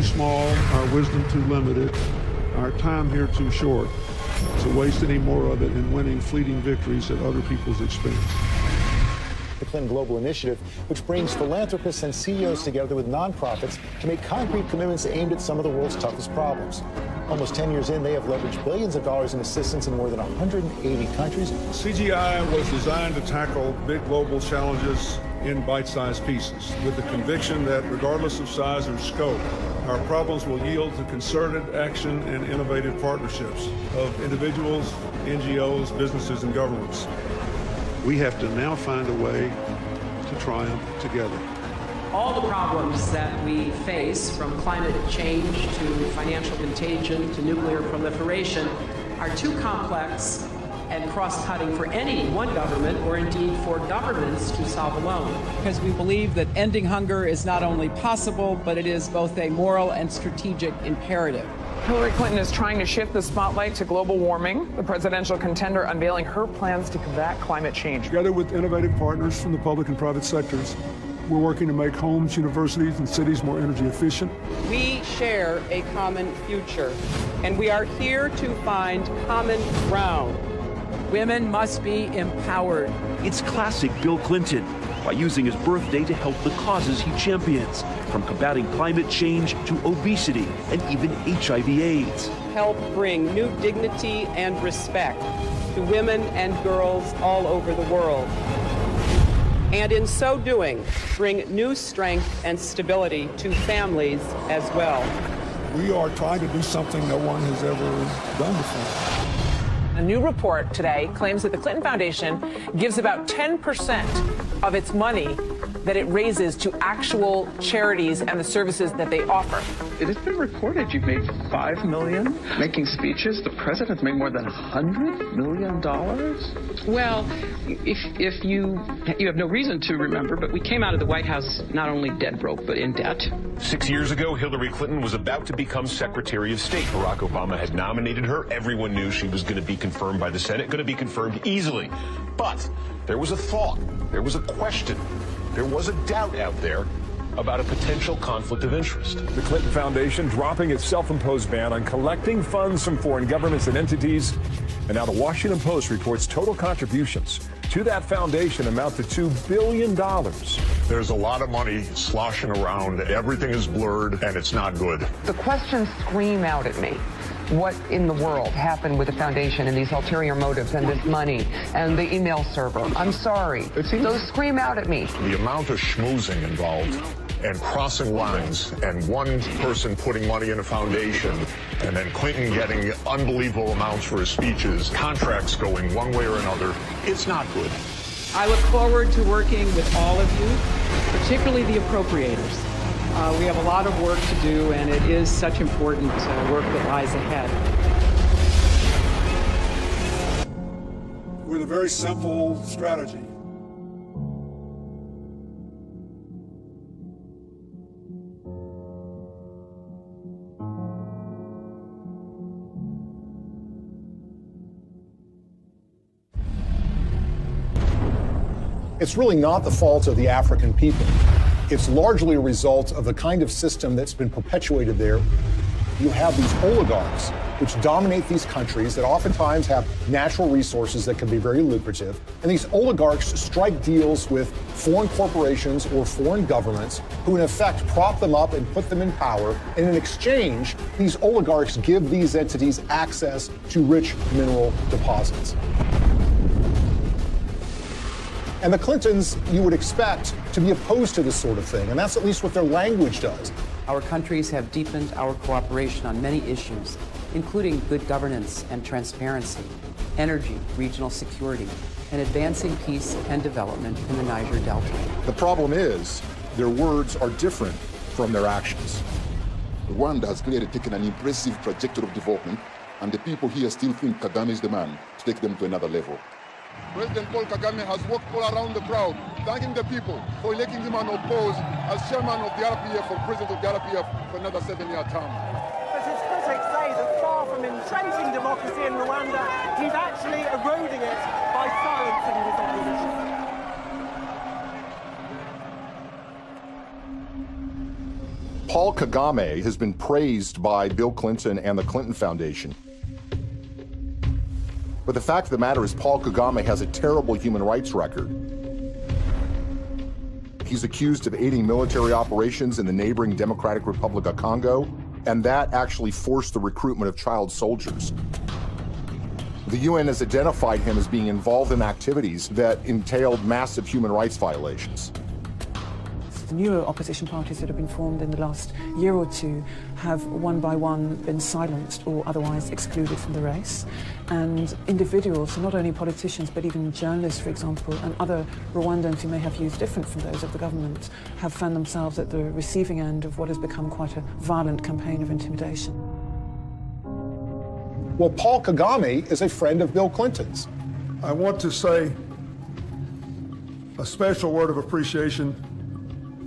small, our wisdom too limited, our time here too short to waste any more of it in winning fleeting victories at other people's expense. The Clinton Global Initiative, which brings philanthropists and CEOs together with nonprofits to make concrete commitments aimed at some of the world's toughest problems. Almost 10 years in, they have leveraged billions of dollars in assistance in more than 180 countries. CGI was designed to tackle big global challenges in bite-sized pieces, with the conviction that regardless of size or scope, our problems will yield to concerted action and innovative partnerships of individuals, NGOs, businesses, and governments. We have to now find a way to triumph together. All the problems that we face, from climate change to financial contagion to nuclear proliferation, are too complex and cross-cutting for any one government, or indeed for governments, to solve alone. Because we believe that ending hunger is not only possible, but it is both a moral and strategic imperative. Hillary Clinton is trying to shift the spotlight to global warming, the presidential contender unveiling her plans to combat climate change. Together with innovative partners from the public and private sectors, we're working to make homes, universities, and cities more energy efficient. We share a common future, and we are here to find common ground. Women must be empowered. It's classic Bill Clinton, by using his birthday to help the causes he champions, from combating climate change to obesity and even HIV/AIDS. Help bring new dignity and respect to women and girls all over the world. And in so doing, bring new strength and stability to families as well. We are trying to do something no one has ever done before. A new report today claims that the Clinton Foundation gives about 10% of its money that it raises to actual charities and the services that they offer. It has been reported you've made $5 million making speeches. The president's made more than $100 million. Well, if you have no reason to remember, but we came out of the White House not only dead broke, but in debt. 6 years ago, Hillary Clinton was about to become Secretary of State. Barack Obama had nominated her. Everyone knew she was going to be confirmed by the Senate, going to be confirmed easily. But there was a thought, there was a question, there was a doubt out there about a potential conflict of interest. The Clinton Foundation dropping its self-imposed ban on collecting funds from foreign governments and entities. And now the Washington Post reports total contributions to that foundation amount to $2 billion. There's a lot of money sloshing around. Everything is blurred, and it's not good. The questions scream out at me. What in the world happened with the foundation and these ulterior motives and this money and the email server? I'm sorry. Those scream out at me. The amount of schmoozing involved and crossing lines and one person putting money in a foundation and then Clinton getting unbelievable amounts for his speeches, contracts going one way or another, it's not good. I look forward to working with all of you, particularly the appropriators. We have a lot of work to do, and it is such important work that lies ahead. With a very simple strategy. It's really not the fault of the African people. It's largely a result of the kind of system that's been perpetuated there. You have these oligarchs which dominate these countries that oftentimes have natural resources that can be very lucrative. And these oligarchs strike deals with foreign corporations or foreign governments who in effect prop them up and put them in power. And in exchange, these oligarchs give these entities access to rich mineral deposits. And the Clintons, you would expect to be opposed to this sort of thing, and that's at least what their language does. Our countries have deepened our cooperation on many issues, including good governance and transparency, energy, regional security, and advancing peace and development in the Niger Delta. The problem is, their words are different from their actions. Rwanda has clearly taken an impressive trajectory of development, and the people here still think Kagame is the man to take them to another level. President Paul Kagame has walked all around the crowd, thanking the people for electing him unopposed as chairman of the RPF or president of the RPF for another 7-year term. But his critics say that far from entrenching democracy in Rwanda, he's actually eroding it by silencing his opposition. Paul Kagame has been praised by Bill Clinton and the Clinton Foundation. But the fact of the matter is Paul Kagame has a terrible human rights record. He's accused of aiding military operations in the neighboring Democratic Republic of Congo, and that actually forced the recruitment of child soldiers. The UN has identified him as being involved in activities that entailed massive human rights violations. The newer opposition parties that have been formed in the last year or two have one by one been silenced or otherwise excluded from the race. And individuals, so not only politicians but even journalists, for example, and other Rwandans who may have views different from those of the government, have found themselves at the receiving end of what has become quite a violent campaign of intimidation. Well, Paul Kagame is a friend of Bill Clinton's. I want to say a special word of appreciation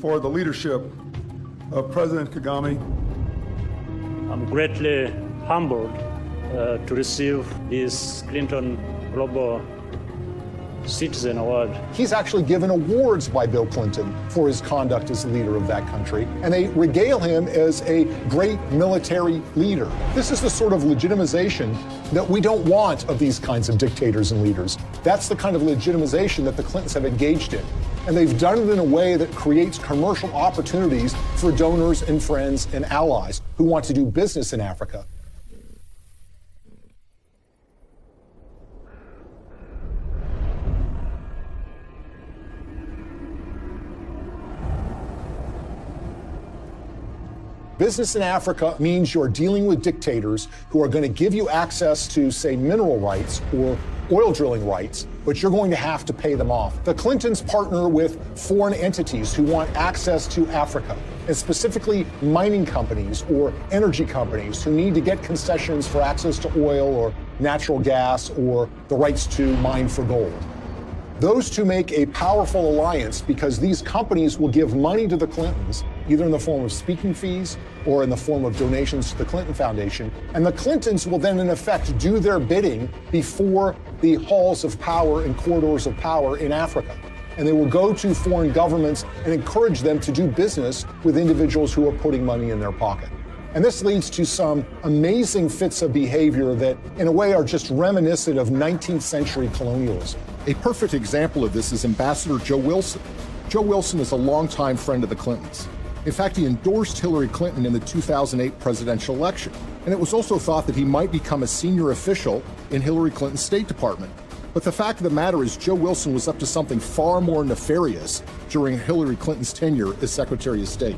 for the leadership of President Kagame. I'm greatly humbled to receive this Clinton Global Citizen Award. He's actually given awards by Bill Clinton for his conduct as the leader of that country, and they regale him as a great military leader. This is the sort of legitimization that we don't want of these kinds of dictators and leaders. That's the kind of legitimization that the Clintons have engaged in. And they've done it in a way that creates commercial opportunities for donors and friends and allies who want to do business in Africa. Business in Africa means you're dealing with dictators who are going to give you access to, say, mineral rights or oil drilling rights, but you're going to have to pay them off. The Clintons partner with foreign entities who want access to Africa, and specifically mining companies or energy companies who need to get concessions for access to oil or natural gas or the rights to mine for gold. Those two make a powerful alliance because these companies will give money to the Clintons, either in the form of speaking fees or in the form of donations to the Clinton Foundation. And the Clintons will then, in effect, do their bidding before the halls of power and corridors of power in Africa. And they will go to foreign governments and encourage them to do business with individuals who are putting money in their pocket. And this leads to some amazing fits of behavior that, in a way, are just reminiscent of 19th century colonialism. A perfect example of this is Ambassador Joe Wilson. Joe Wilson is a longtime friend of the Clintons. In fact, he endorsed Hillary Clinton in the 2008 presidential election, and it was also thought that he might become a senior official in Hillary Clinton's State Department. But the fact of the matter is Joe Wilson was up to something far more nefarious during Hillary Clinton's tenure as Secretary of State.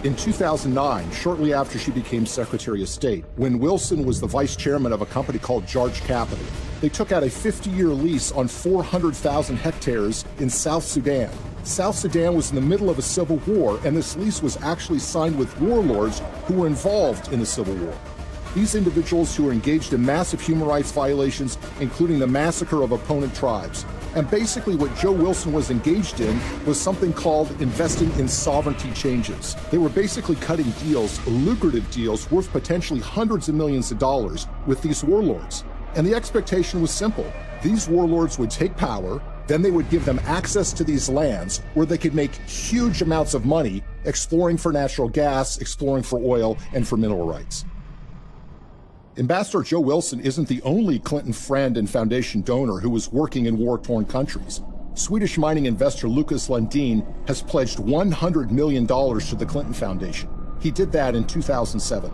In 2009, shortly after she became Secretary of State, when Wilson was the vice chairman of a company called Jarge Capital, they took out a 50-year lease on 400,000 hectares in South Sudan. South Sudan was in the middle of a civil war, and this lease was actually signed with warlords who were involved in the civil war. These individuals who were engaged in massive human rights violations, including the massacre of opponent tribes. And basically what Joe Wilson was engaged in was something called investing in sovereignty changes. They were basically cutting deals, lucrative deals, worth potentially hundreds of millions of dollars with these warlords. And the expectation was simple. These warlords would take power, then they would give them access to these lands where they could make huge amounts of money exploring for natural gas, exploring for oil, and for mineral rights. Ambassador Joe Wilson isn't the only Clinton friend and foundation donor who was working in war-torn countries. Swedish mining investor Lucas Lundin has pledged $100 million to the Clinton Foundation. He did that in 2007.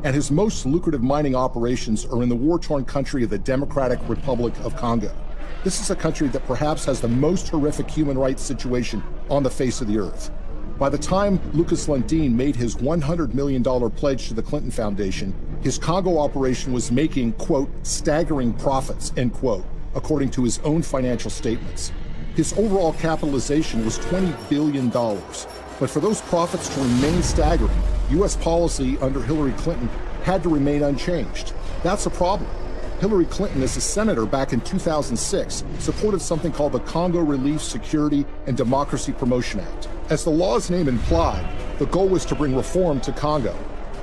And his most lucrative mining operations are in the war-torn country of the Democratic Republic of Congo. This is a country that perhaps has the most horrific human rights situation on the face of the earth. By the time Lucas Lundin made his $100 million pledge to the Clinton Foundation, his Congo operation was making, quote, staggering profits, end quote, according to his own financial statements. His overall capitalization was $20 billion. But for those profits to remain staggering, U.S. policy under Hillary Clinton had to remain unchanged. That's a problem. Hillary Clinton, as a senator back in 2006, supported something called the Congo Relief, Security, and Democracy Promotion Act. As the law's name implied, the goal was to bring reform to Congo.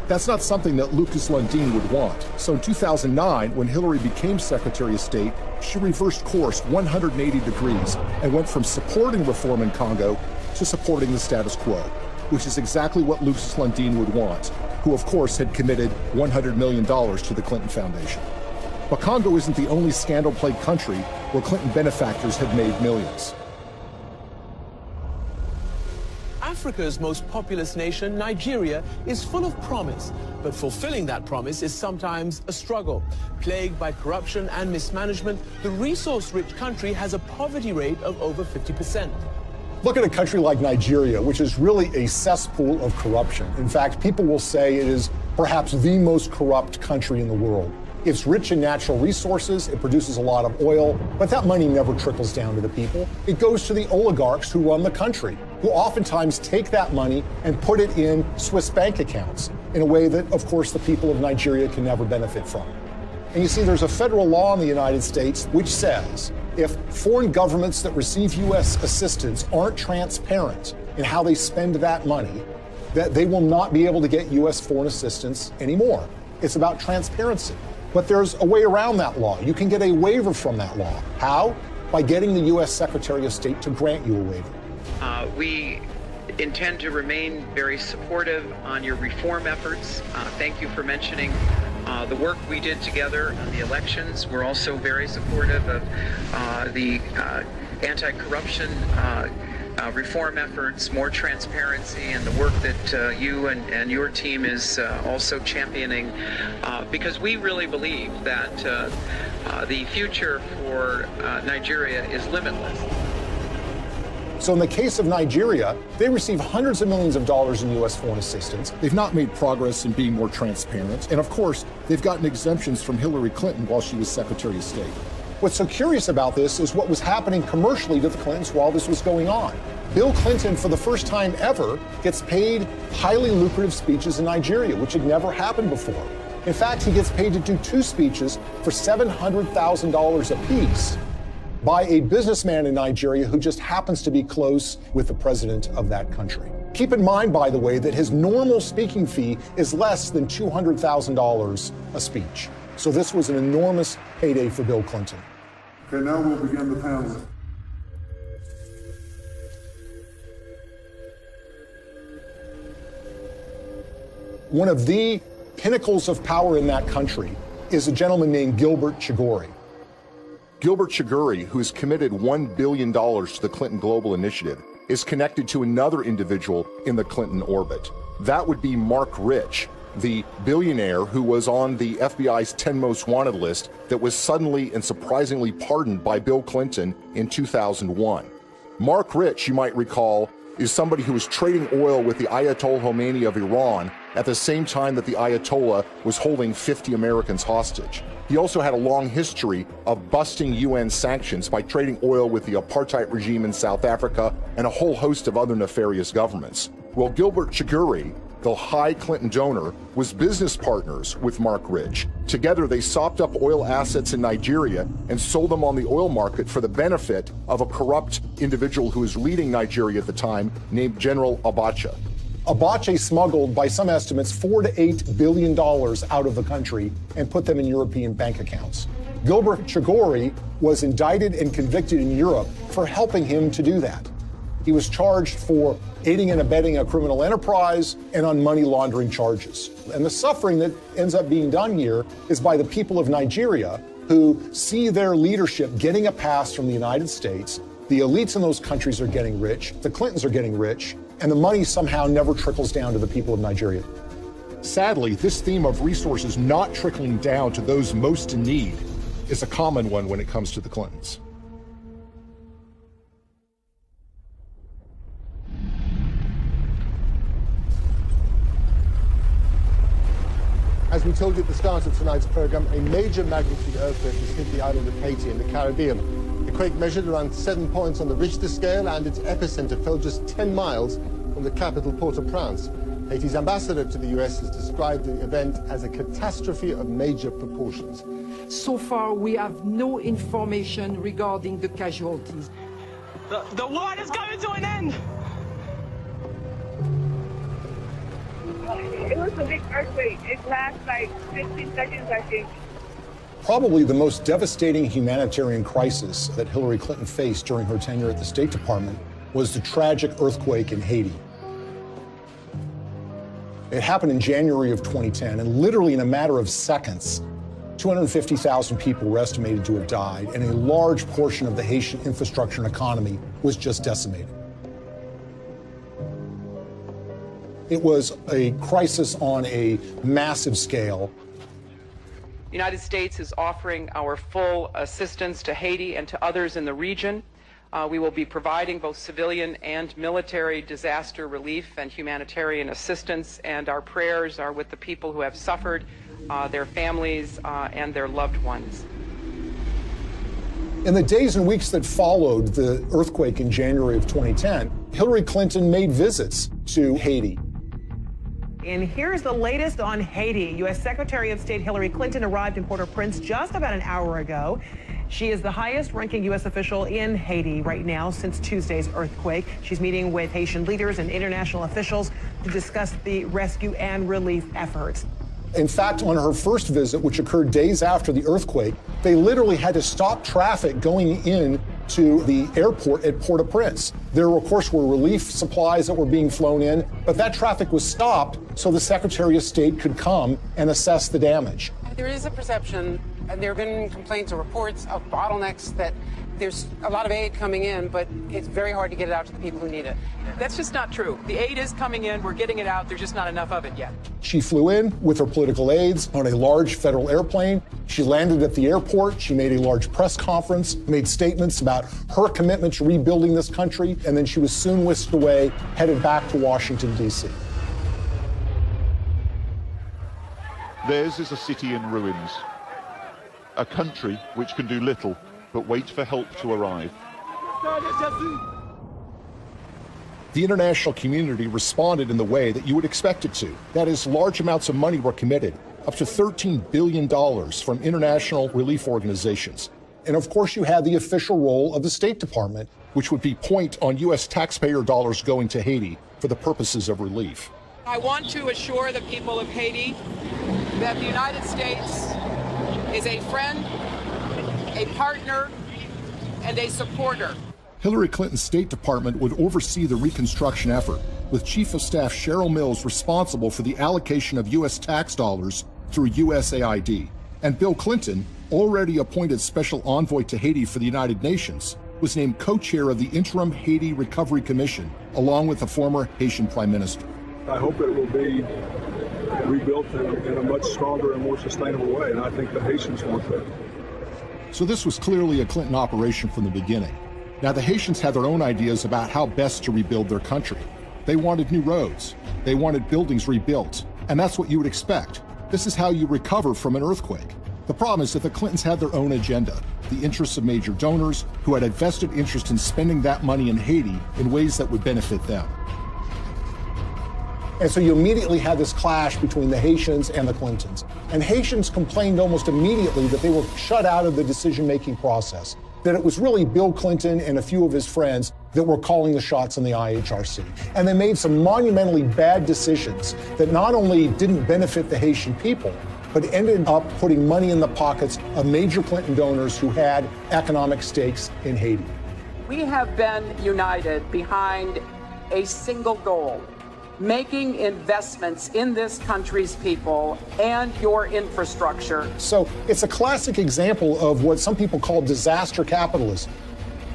That's not something that Lucas Lundin would want. So in 2009, when Hillary became Secretary of State, she reversed course 180 degrees and went from supporting reform in Congo to supporting the status quo. which is exactly what Lucius Lundin would want, who of course had committed $100 million to the Clinton Foundation. But Congo isn't the only scandal-plagued country where Clinton benefactors have made millions. Africa's most populous nation, Nigeria, is full of promise, but fulfilling that promise is sometimes a struggle. Plagued by corruption and mismanagement, the resource-rich country has a poverty rate of over 50%. Look at a country like Nigeria, which is really a cesspool of corruption. In fact, people will say it is perhaps the most corrupt country in the world. It's rich in natural resources, it produces a lot of oil, but that money never trickles down to the people. It goes to the oligarchs who run the country, who oftentimes take that money and put it in Swiss bank accounts in a way that, of course, the people of Nigeria can never benefit from. And you see, there's a federal law in the United States which says if foreign governments that receive U.S. assistance aren't transparent in how they spend that money, that they will not be able to get U.S. foreign assistance anymore. It's about transparency. But there's a way around that law. You can get a waiver from that law. How? By getting the U.S. Secretary of State to grant you a waiver. We intend to remain very supportive on your reform efforts. Thank you for mentioning the work we did together on the elections. We're also very supportive of the anti-corruption reform efforts, more transparency, and the work that you and your team is also championing, because we really believe that the future for Nigeria is limitless. So in the case of Nigeria, they receive hundreds of millions of dollars in U.S. foreign assistance. They've not made progress in being more transparent. And of course, they've gotten exemptions from Hillary Clinton while she was Secretary of State. What's so curious about this is what was happening commercially to the Clintons while this was going on. Bill Clinton, for the first time ever, gets paid highly lucrative speeches in Nigeria, which had never happened before. In fact, he gets paid to do 2 speeches for $700,000 apiece by a businessman in Nigeria who just happens to be close with the president of that country. Keep in mind, by the way, that his normal speaking fee is less than $200,000 a speech. So this was an enormous payday for Bill Clinton. Okay, now we'll begin the panel. One of the pinnacles of power in that country is a gentleman named Gilbert Chagoury. Gilbert Chagoury, who has committed $1 billion to the Clinton Global Initiative, is connected to another individual in the Clinton orbit. That would be Mark Rich, the billionaire who was on the FBI's 10 Most Wanted list that was suddenly and surprisingly pardoned by Bill Clinton in 2001. Mark Rich, you might recall, is somebody who was trading oil with the Ayatollah Khomeini of Iran at the same time that the Ayatollah was holding 50 Americans hostage. He also had a long history of busting UN sanctions by trading oil with the apartheid regime in South Africa and a whole host of other nefarious governments. Well, Gilbert Chagoury, the high Clinton donor, was business partners with Mark Rich. Together, they sopped up oil assets in Nigeria and sold them on the oil market for the benefit of a corrupt individual who was leading Nigeria at the time named General Abacha. Abacha smuggled, by some estimates, $4 to $8 billion out of the country and put them in European bank accounts. Gilbert Chagoury was indicted and convicted in Europe for helping him to do that. He was charged for aiding and abetting a criminal enterprise and on money laundering charges. And the suffering that ends up being done here is by the people of Nigeria, who see their leadership getting a pass from the United States. The elites in those countries are getting rich, the Clintons are getting rich, and the money somehow never trickles down to the people of Nigeria. Sadly, this theme of resources not trickling down to those most in need is a common one when it comes to the Clintons. As we told you at the start of tonight's program, a major magnitude earthquake has hit the island of Haiti in the Caribbean. The quake measured around 7 points on the Richter scale, and its epicenter fell just 10 miles from the capital, Port-au-Prince. Haiti's ambassador to the U.S. has described the event as a catastrophe of major proportions. So far, we have no information regarding the casualties. The war is coming to an end! It was a big earthquake. It lasted like 15 seconds, I think. Probably the most devastating humanitarian crisis that Hillary Clinton faced during her tenure at the State Department was the tragic earthquake in Haiti. It happened in January of 2010, and literally in a matter of seconds, 250,000 people were estimated to have died, and a large portion of the Haitian infrastructure and economy was just decimated. It was a crisis on a massive scale. The United States is offering our full assistance to Haiti and to others in the region. We will be providing both civilian and military disaster relief and humanitarian assistance, and our prayers are with the people who have suffered, their families, and their loved ones. In the days and weeks that followed the earthquake in January of 2010, Hillary Clinton made visits to Haiti. And here's the latest on Haiti. U.S. Secretary of State Hillary Clinton arrived in Port-au-Prince just about an hour ago. She is the highest-ranking U.S. official in Haiti right now since Tuesday's earthquake. She's meeting with Haitian leaders and international officials to discuss the rescue and relief efforts. In fact, on her first visit, which occurred days after the earthquake, they literally had to stop traffic going in to the airport at Port-au-Prince. There, of course, were relief supplies that were being flown in, but that traffic was stopped so the Secretary of State could come and assess the damage. There is a perception, and there have been complaints or reports of bottlenecks, that there's a lot of aid coming in, but it's very hard to get it out to the people who need it. That's just not true. The aid is coming in. We're getting it out. There's just not enough of it yet. She flew in with her political aides on a large federal airplane. She landed at the airport. She made a large press conference, made statements about her commitment to rebuilding this country, and then she was soon whisked away, headed back to Washington, D.C. Theirs is a city in ruins, a country which can do little but wait for help to arrive. The international community responded in the way that you would expect it to. That is, large amounts of money were committed, up to $13 billion from international relief organizations. And of course, you had the official role of the State Department, which would be point on U.S. taxpayer dollars going to Haiti for the purposes of relief. I want to assure the people of Haiti that the United States is a friend, a partner, and a supporter. Hillary Clinton's State Department would oversee the reconstruction effort, with Chief of Staff Cheryl Mills responsible for the allocation of U.S. tax dollars through USAID. And Bill Clinton, already appointed Special Envoy to Haiti for the United Nations, was named co-chair of the Interim Haiti Recovery Commission, along with the former Haitian Prime Minister. I hope it will be rebuilt in a much stronger and more sustainable way, and I think the Haitians want that. So this was clearly a Clinton operation from the beginning. Now, the Haitians had their own ideas about how best to rebuild their country. They wanted new roads. They wanted buildings rebuilt. And that's what you would expect. This is how you recover from an earthquake. The problem is that the Clintons had their own agenda, the interests of major donors who had a vested interest in spending that money in Haiti in ways that would benefit them. And so you immediately had this clash between the Haitians and the Clintons. And Haitians complained almost immediately that they were shut out of the decision-making process, that it was really Bill Clinton and a few of his friends that were calling the shots on the IHRC. And they made some monumentally bad decisions that not only didn't benefit the Haitian people, but ended up putting money in the pockets of major Clinton donors who had economic stakes in Haiti. We have been united behind a single goal: making investments in this country's people and your infrastructure. So it's a classic example of what some people call disaster capitalism.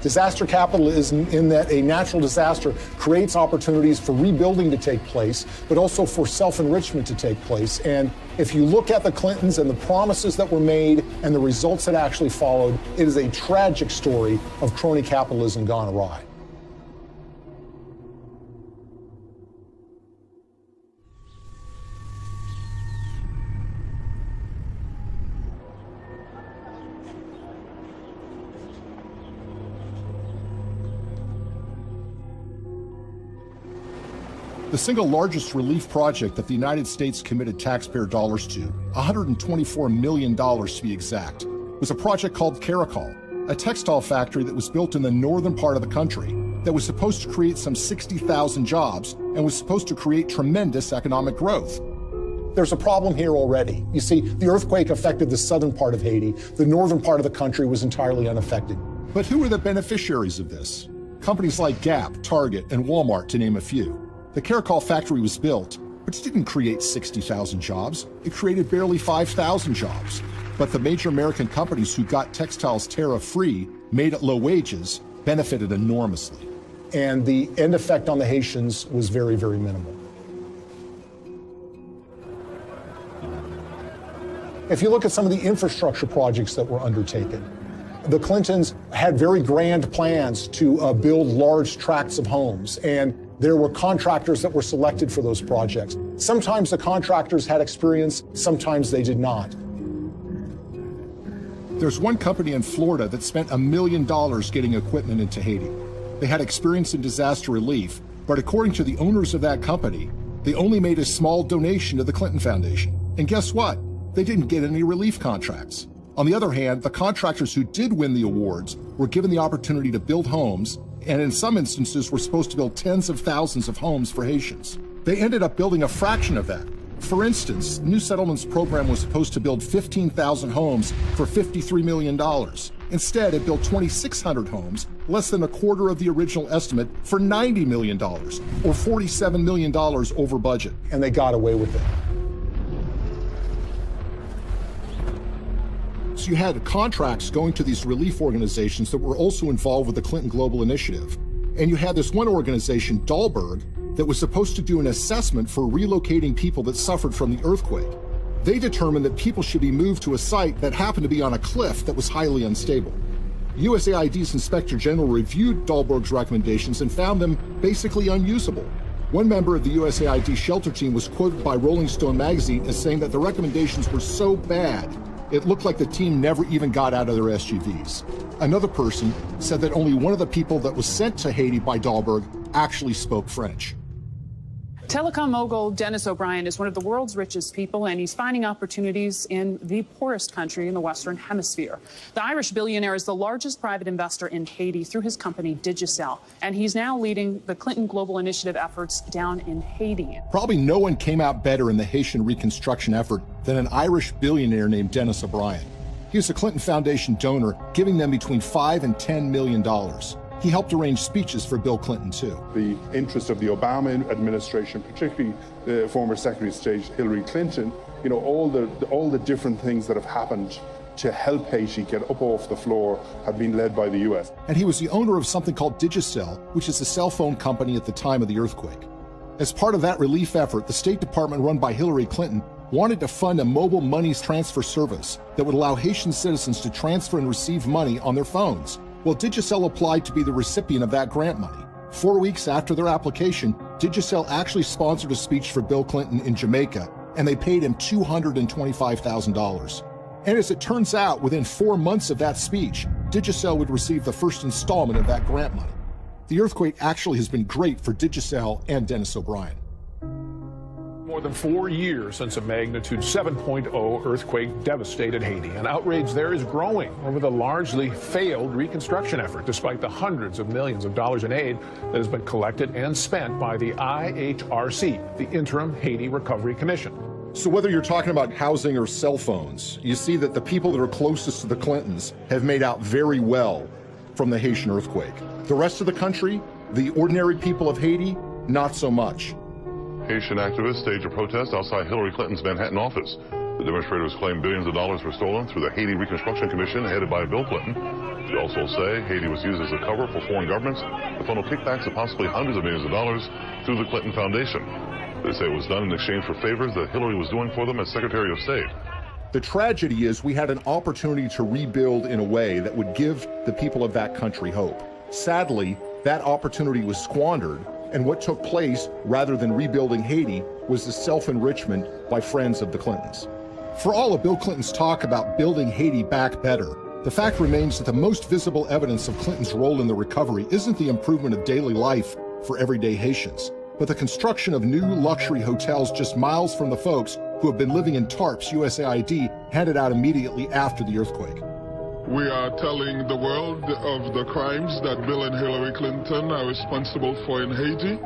Disaster capitalism in that a natural disaster creates opportunities for rebuilding to take place, but also for self-enrichment to take place. And if you look at the Clintons and the promises that were made and the results that actually followed, it is a tragic story of crony capitalism gone awry. The single largest relief project that the United States committed taxpayer dollars to, $124 million to be exact, was a project called Caracol, a textile factory that was built in the northern part of the country that was supposed to create some 60,000 jobs and was supposed to create tremendous economic growth. There's a problem here already. You see, the earthquake affected the southern part of Haiti. The northern part of the country was entirely unaffected. But who are the beneficiaries of this? Companies like Gap, Target, and Walmart, to name a few. The Caracol factory was built, which didn't create 60,000 jobs. It created barely 5,000 jobs. But the major American companies who got textiles tariff-free, made at low wages, benefited enormously. And the end effect on the Haitians was very, very minimal. If you look at some of the infrastructure projects that were undertaken, the Clintons had very grand plans to build large tracts of homes, and there were contractors that were selected for those projects. Sometimes the contractors had experience, sometimes they did not. There's one company in Florida that spent $1 million getting equipment into Haiti. They had experience in disaster relief, but according to the owners of that company, they only made a small donation to the Clinton Foundation. And guess what? They didn't get any relief contracts. On the other hand, the contractors who did win the awards were given the opportunity to build homes, and in some instances were supposed to build tens of thousands of homes for Haitians. They ended up building a fraction of that. For instance, the New Settlements program was supposed to build 15,000 homes for $53 million. Instead, it built 2,600 homes, less than a quarter of the original estimate, for $90 million, or $47 million over budget. And they got away with it. So you had contracts going to these relief organizations that were also involved with the Clinton Global Initiative. And you had this one organization, Dahlberg, that was supposed to do an assessment for relocating people that suffered from the earthquake. They determined that people should be moved to a site that happened to be on a cliff that was highly unstable. USAID's Inspector General reviewed Dahlberg's recommendations and found them basically unusable. One member of the USAID shelter team was quoted by Rolling Stone magazine as saying that the recommendations were so bad, it looked like the team never even got out of their SUVs. Another person said that only one of the people that was sent to Haiti by Dahlberg actually spoke French. Telecom mogul Dennis O'Brien is one of the world's richest people, and he's finding opportunities in the poorest country in the Western Hemisphere. The Irish billionaire is the largest private investor in Haiti through his company Digicel, and he's now leading the Clinton Global Initiative efforts down in Haiti. Probably no one came out better in the Haitian reconstruction effort than an Irish billionaire named Dennis O'Brien. He was a Clinton Foundation donor, giving them between $5 and $10 million. He helped arrange speeches for Bill Clinton, too. The interest of the Obama administration, particularly the former Secretary of State Hillary Clinton, you know, all the different things that have happened to help Haiti get up off the floor have been led by the U.S. And he was the owner of something called Digicel, which is a cell phone company at the time of the earthquake. As part of that relief effort, the State Department run by Hillary Clinton wanted to fund a mobile monies transfer service that would allow Haitian citizens to transfer and receive money on their phones. Well, Digicel applied to be the recipient of that grant money. 4 weeks after their application, Digicel actually sponsored a speech for Bill Clinton in Jamaica, and they paid him $225,000. And as it turns out, within 4 months of that speech, Digicel would receive the first installment of that grant money. The earthquake actually has been great for Digicel and Dennis O'Brien. More than 4 years since a magnitude 7.0 earthquake devastated Haiti, and outrage there is growing over the largely failed reconstruction effort, despite the hundreds of millions of dollars in aid that has been collected and spent by the IHRC, the Interim Haiti Recovery Commission. So whether you're talking about housing or cell phones, you see that the people that are closest to the Clintons have made out very well from the Haitian earthquake. The rest of the country, the ordinary people of Haiti, not so much. Haitian activists staged a protest outside Hillary Clinton's Manhattan office. The demonstrators claim billions of dollars were stolen through the Haiti Reconstruction Commission headed by Bill Clinton. They also say Haiti was used as a cover for foreign governments to funnel kickbacks of possibly hundreds of millions of dollars through the Clinton Foundation. They say it was done in exchange for favors that Hillary was doing for them as Secretary of State. The tragedy is we had an opportunity to rebuild in a way that would give the people of that country hope. Sadly, that opportunity was squandered, and what took place, rather than rebuilding Haiti, was the self-enrichment by friends of the Clintons. For all of Bill Clinton's talk about building Haiti back better, the fact remains that the most visible evidence of Clinton's role in the recovery isn't the improvement of daily life for everyday Haitians, but the construction of new luxury hotels just miles from the folks who have been living in tarps USAID handed out immediately after the earthquake. We are telling the world of the crimes that Bill and Hillary Clinton are responsible for in Haiti.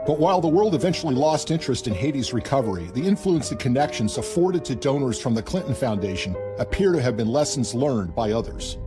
But while the world eventually lost interest in Haiti's recovery, the influence and connections afforded to donors from the Clinton Foundation appear to have been lessons learned by others.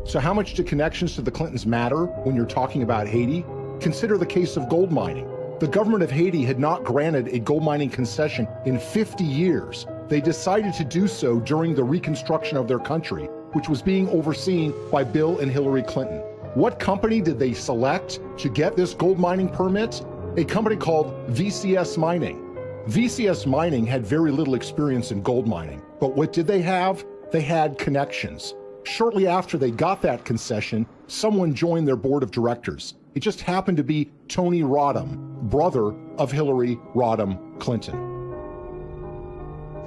So how much do connections to the Clintons matter when you're talking about Haiti? Consider the case of gold mining. The government of Haiti had not granted a gold mining concession in 50 years. They decided to do so during the reconstruction of their country, which was being overseen by Bill and Hillary Clinton. What company did they select to get this gold mining permit? A company called VCS Mining. VCS Mining had very little experience in gold mining, but what did they have? They had connections. Shortly after they got that concession, someone joined their board of directors. It just happened to be Tony Rodham, brother of Hillary Rodham Clinton.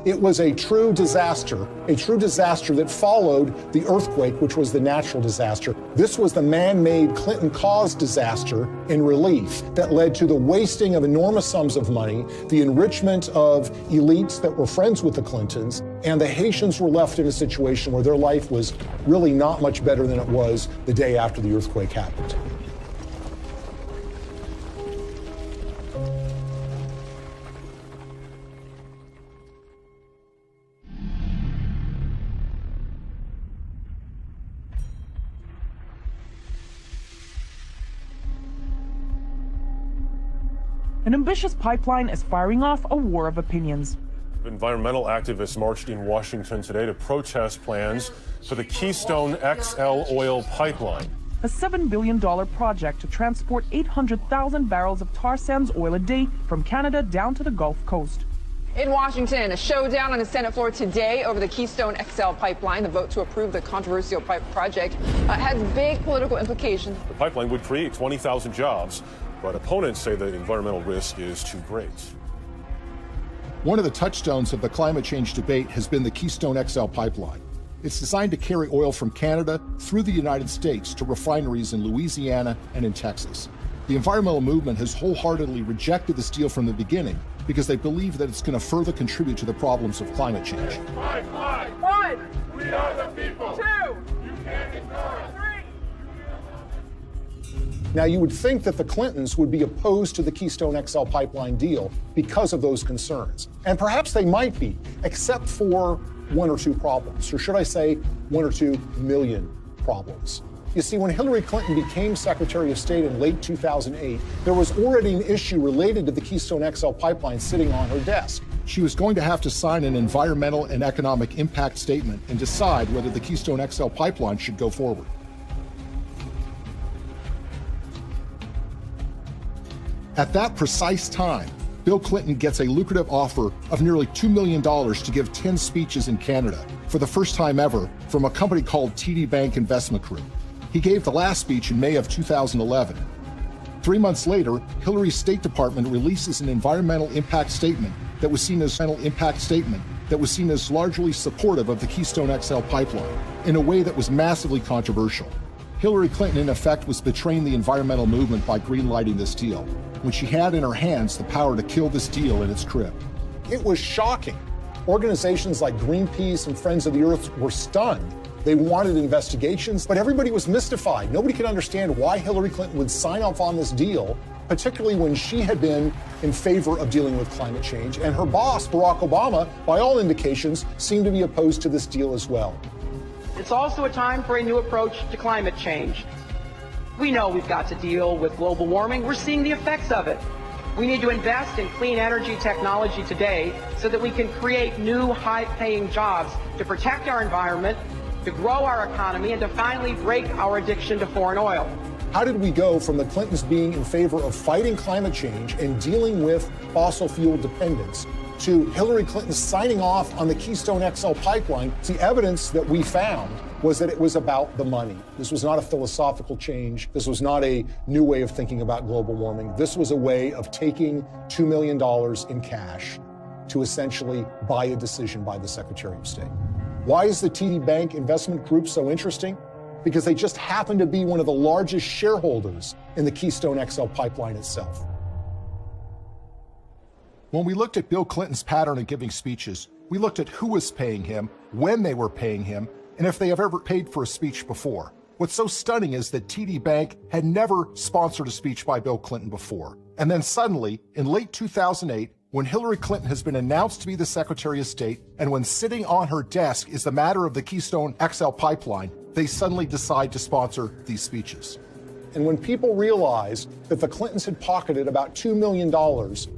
It was a true disaster that followed the earthquake, which was the natural disaster. This was the man-made Clinton-caused disaster in relief that led to the wasting of enormous sums of money, the enrichment of elites that were friends with the Clintons, and the Haitians were left in a situation where their life was really not much better than it was the day after the earthquake happened. An ambitious pipeline is firing off a war of opinions. Environmental activists marched in Washington today to protest plans for the Keystone XL oil pipeline. A $7 billion project to transport 800,000 barrels of tar sands oil a day from Canada down to the Gulf Coast. In Washington, a showdown on the Senate floor today over the Keystone XL pipeline. The vote to approve the controversial project has big political implications. The pipeline would create 20,000 jobs, but opponents say the environmental risk is too great. One of the touchstones of the climate change debate has been the Keystone XL pipeline. It's designed to carry oil from Canada through the United States to refineries in Louisiana and in Texas. The environmental movement has wholeheartedly rejected this deal from the beginning because they believe that it's going to further contribute to the problems of climate change. Pipeline. 1. We are the people. 2. You can't ignore us. 3. Now, you would think that the Clintons would be opposed to the Keystone XL pipeline deal because of those concerns. And perhaps they might be, except for one or two problems, or should I say 1 or 2 million problems. You see, when Hillary Clinton became Secretary of State in late 2008, there was already an issue related to the Keystone XL pipeline sitting on her desk. She was going to have to sign an environmental and economic impact statement and decide whether the Keystone XL pipeline should go forward. At that precise time, Bill Clinton gets a lucrative offer of nearly $2 million to give 10 speeches in Canada for the first time ever from a company called TD Bank Investment Group. He gave the last speech in May of 2011. 3 months later, Hillary's State Department releases an environmental impact statement that was seen as largely supportive of the Keystone XL pipeline in a way that was massively controversial. Hillary Clinton, in effect, was betraying the environmental movement by greenlighting this deal, when she had in her hands the power to kill this deal in its crib. It was shocking. Organizations like Greenpeace and Friends of the Earth were stunned. They wanted investigations, but everybody was mystified. Nobody could understand why Hillary Clinton would sign off on this deal, particularly when she had been in favor of dealing with climate change, and her boss, Barack Obama, by all indications, seemed to be opposed to this deal as well. It's also a time for a new approach to climate change. We know we've got to deal with global warming. We're seeing the effects of it. We need to invest in clean energy technology today so that we can create new high-paying jobs to protect our environment, to grow our economy, and to finally break our addiction to foreign oil. How did we go from the Clintons being in favor of fighting climate change and dealing with fossil fuel dependence to Hillary Clinton signing off on the Keystone XL pipeline? The evidence that we found was that it was about the money. This was not a philosophical change. This was not a new way of thinking about global warming. This was a way of taking $2 million in cash to essentially buy a decision by the Secretary of State. Why is the TD Bank Investment Group so interesting? Because they just happen to be one of the largest shareholders in the Keystone XL pipeline itself. When we looked at Bill Clinton's pattern of giving speeches, we looked at who was paying him, when they were paying him, and if they have ever paid for a speech before. What's so stunning is that TD Bank had never sponsored a speech by Bill Clinton before. And then suddenly, in late 2008, when Hillary Clinton has been announced to be the Secretary of State, and when sitting on her desk is the matter of the Keystone XL pipeline, they suddenly decide to sponsor these speeches. And when people realized that the Clintons had pocketed about $2 million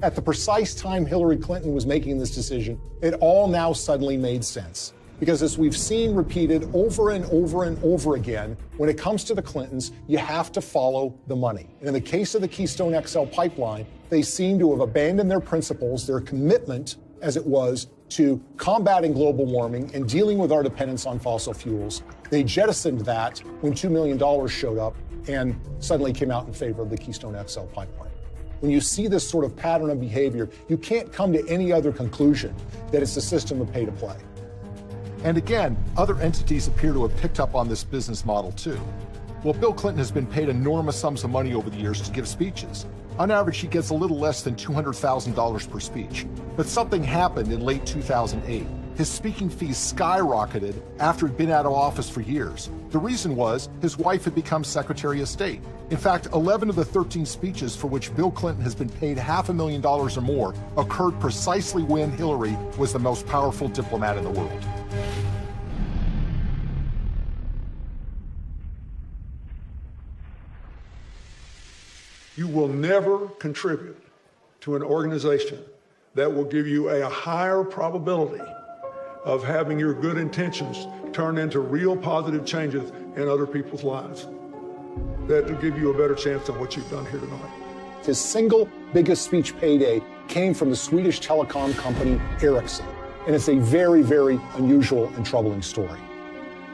at the precise time Hillary Clinton was making this decision, it all now suddenly made sense. Because as we've seen repeated over and over and over again, when it comes to the Clintons, you have to follow the money. And in the case of the Keystone XL pipeline, they seem to have abandoned their principles, their commitment, as it was, to combating global warming and dealing with our dependence on fossil fuels. They jettisoned that when $2 million showed up and suddenly came out in favor of the Keystone XL pipeline. When you see this sort of pattern of behavior, you can't come to any other conclusion that it's a system of pay to play. And again, other entities appear to have picked up on this business model too. Well, Bill Clinton has been paid enormous sums of money over the years to give speeches. On average, he gets a little less than $200,000 per speech. But something happened in late 2008. His speaking fees skyrocketed after he'd been out of office for years. The reason was his wife had become Secretary of State. In fact, 11 of the 13 speeches for which Bill Clinton has been paid $500,000 or more occurred precisely when Hillary was the most powerful diplomat in the world. You will never contribute to an organization that will give you a higher probability of having your good intentions turn into real positive changes in other people's lives. That will give you a better chance than what you've done here tonight. His single biggest speech payday came from the Swedish telecom company Ericsson. And it's a very, very unusual and troubling story.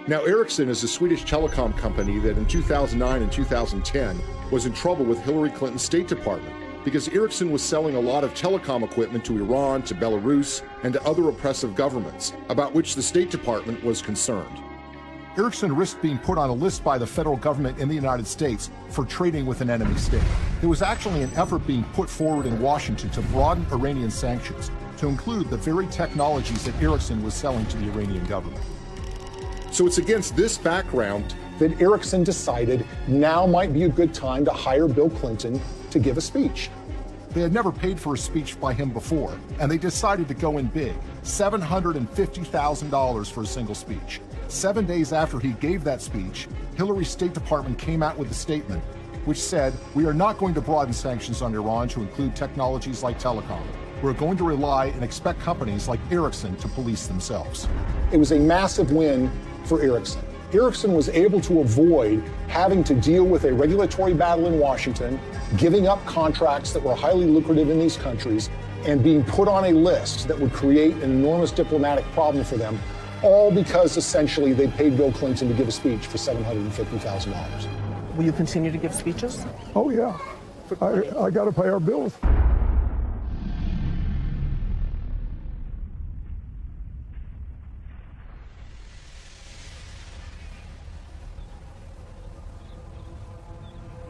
Now, Ericsson is a Swedish telecom company that in 2009 and 2010 was in trouble with Hillary Clinton's State Department because Ericsson was selling a lot of telecom equipment to Iran, to Belarus, and to other oppressive governments, about which the State Department was concerned. Ericsson risked being put on a list by the federal government in the United States for trading with an enemy state. There was actually an effort being put forward in Washington to broaden Iranian sanctions to include the very technologies that Ericsson was selling to the Iranian government. So it's against this background that Ericsson decided now might be a good time to hire Bill Clinton to give a speech. They had never paid for a speech by him before, and they decided to go in big, $750,000 for a single speech. 7 days after he gave that speech, Hillary's State Department came out with a statement which said, "We are not going to broaden sanctions on Iran to include technologies like telecom. We're going to rely and expect companies like Ericsson to police themselves." It was a massive win for Ericsson. Ericsson was able to avoid having to deal with a regulatory battle in Washington, giving up contracts that were highly lucrative in these countries, and being put on a list that would create an enormous diplomatic problem for them, all because essentially they paid Bill Clinton to give a speech for $750,000. Will you continue to give speeches? Oh, yeah. I got to pay our bills.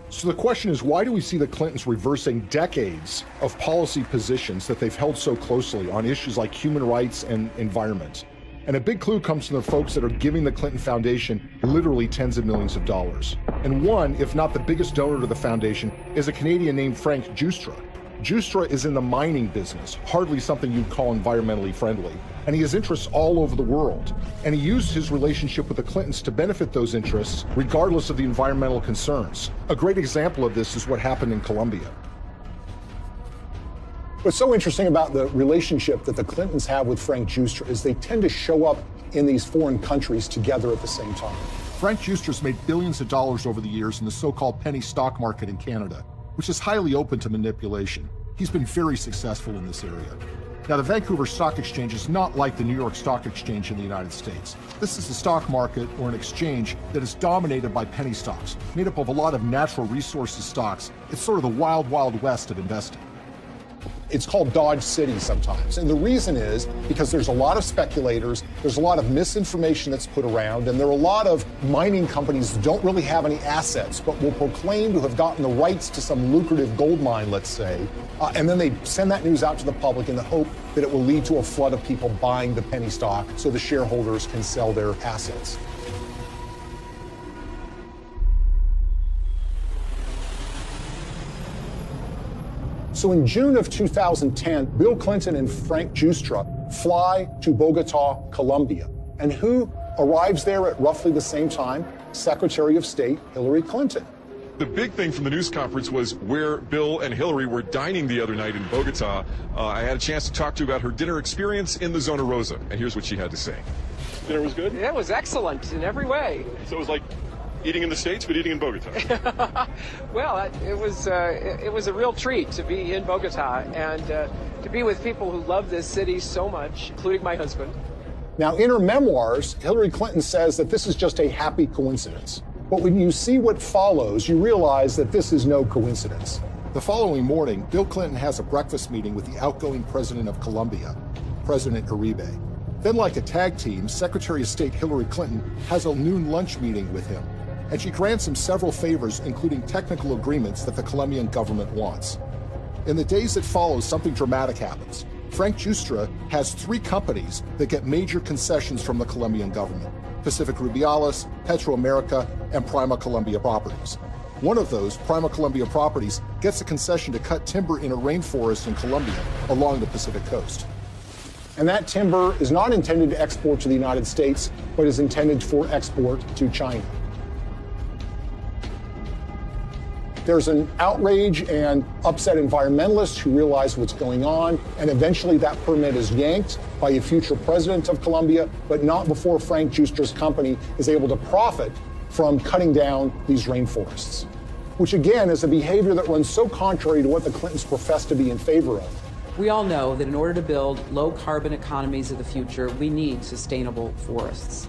So the question is, why do we see the Clintons reversing decades of policy positions that they've held so closely on issues like human rights and environment? And a big clue comes from the folks that are giving the Clinton Foundation literally tens of millions of dollars. And one, if not the biggest donor to the foundation, is a Canadian named Frank Giustra. Giustra is in the mining business, hardly something you'd call environmentally friendly. And he has interests all over the world. And he used his relationship with the Clintons to benefit those interests, regardless of the environmental concerns. A great example of this is what happened in Colombia. What's so interesting about the relationship that the Clintons have with Frank Giustra is they tend to show up in these foreign countries together at the same time. Frank Giustra's made billions of dollars over the years in the so-called penny stock market in Canada, which is highly open to manipulation. He's been very successful in this area. Now, the Vancouver Stock Exchange is not like the New York Stock Exchange in the United States. This is a stock market or an exchange that is dominated by penny stocks, made up of a lot of natural resources stocks. It's sort of the wild, wild west of investing. It's called Dodge City sometimes. And the reason is because there's a lot of speculators, there's a lot of misinformation that's put around, and there are a lot of mining companies that don't really have any assets, but will proclaim to have gotten the rights to some lucrative gold mine, let's say, and then they send that news out to the public in the hope that it will lead to a flood of people buying the penny stock so the shareholders can sell their assets. So in June of 2010, Bill Clinton and Frank Giustra fly to Bogota, Colombia. And who arrives there at roughly the same time? Secretary of State Hillary Clinton. The big thing from the news conference was where Bill and Hillary were dining the other night in Bogota. I had a chance to talk to her about her dinner experience in the Zona Rosa, and here's what she had to say. Dinner was good? It was excellent in every way. So it was like eating in the States, but eating in Bogota. Well, it was a real treat to be in Bogota and to be with people who love this city so much, including my husband. Now, in her memoirs, Hillary Clinton says that this is just a happy coincidence. But when you see what follows, you realize that this is no coincidence. The following morning, Bill Clinton has a breakfast meeting with the outgoing president of Colombia, President Uribe. Then, like a tag team, Secretary of State Hillary Clinton has a noon lunch meeting with him, and she grants him several favors, including technical agreements that the Colombian government wants. In the days that follow, something dramatic happens. Frank Giustra has 3 companies that get major concessions from the Colombian government: Pacific Rubiales, Petroamerica, and Prima Colombia Properties. One of those, Prima Colombia Properties, gets a concession to cut timber in a rainforest in Colombia along the Pacific coast. And that timber is not intended to export to the United States, but is intended for export to China. There's an outrage and upset environmentalists who realize what's going on, and eventually that permit is yanked by a future president of Colombia, but not before Frank Giustra's company is able to profit from cutting down these rainforests, which again is a behavior that runs so contrary to what the Clintons profess to be in favor of. We all know that in order to build low-carbon economies of the future, we need sustainable forests.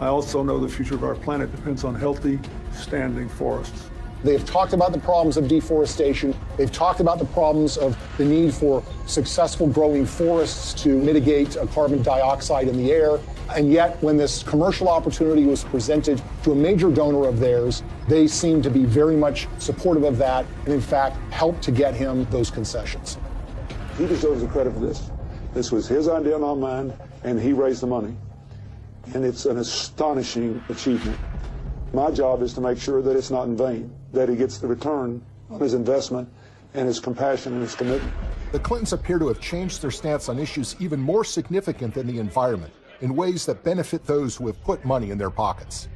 I also know the future of our planet depends on healthy, standing forests. They've talked about the problems of deforestation. They've talked about the problems of the need for successful growing forests to mitigate carbon dioxide in the air. And yet, when this commercial opportunity was presented to a major donor of theirs, they seemed to be very much supportive of that and, in fact, helped to get him those concessions. He deserves the credit for this. This was his idea, not mine, and he raised the money. And it's an astonishing achievement. My job is to make sure that it's not in vain, that he gets the return on his investment and his compassion and his commitment. The Clintons appear to have changed their stance on issues even more significant than the environment, in ways that benefit those who have put money in their pockets.